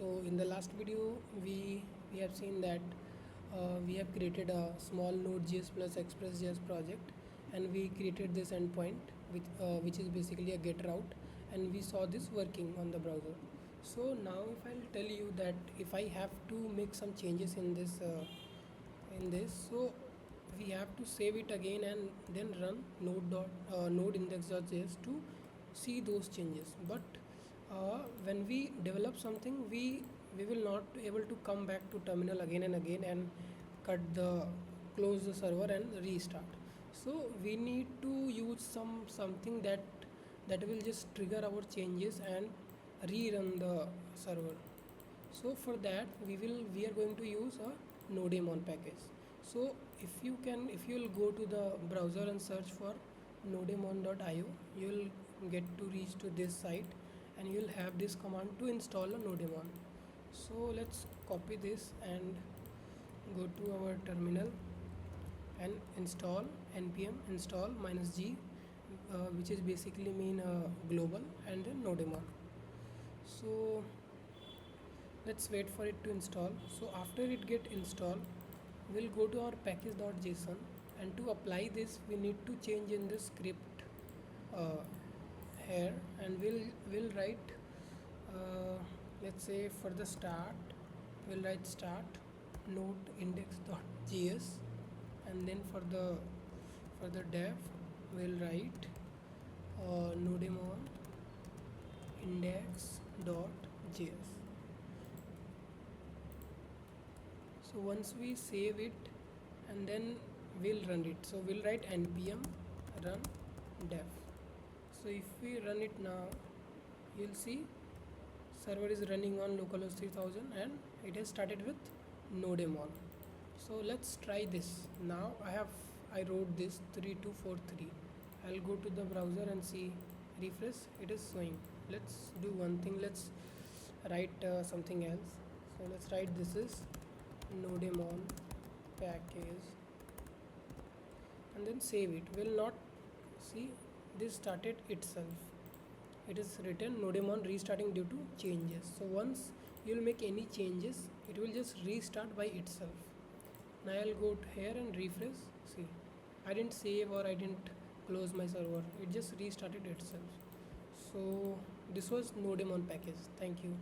So in the last video we have seen that we have created a small Node.js plus Express.js project, and we created this endpoint which is basically a get route, and we saw this working on the browser. So now if I'll tell you that if I have to make some changes in this, so we have to save it again and then run node index.js to see those changes. But when we develop something, we will not able to come back to terminal again and again and close the server and restart. So we need to use something that will just trigger our changes and rerun the server. So for that we are going to use a Nodemon package. So if you will go to the browser and search for nodemon.io, you will get to reach to this site, and you will have this command to install a Nodemon. So let's copy this and go to our terminal and install npm install -g, which is basically mean global, and then Nodemon. So let's wait for it to install. So after it get installed, we'll go to our package.json, and to apply this we need to change in the script uh, here, and we'll write let's say for the start we'll write start node index.js, and then for the dev we'll write nodemon index.js. So once we save it, and then we'll run it, so we'll write npm run dev. So if we run it now, you'll see server is running on localhost 3000, and it has started with Nodemon. So let's try this. Now I wrote this 3243. I'll go to the browser and see, refresh, it is showing. Let's do one thing, let's write something else. So let's write this is Nodemon package, and then save it. Will not see this started itself. It is written Nodemon restarting due to changes. So once you will make any changes, it will just restart by itself. Now I'll go to here and refresh. See, I didn't save or I didn't close my server, it just restarted itself. So this was Nodemon package. Thank you.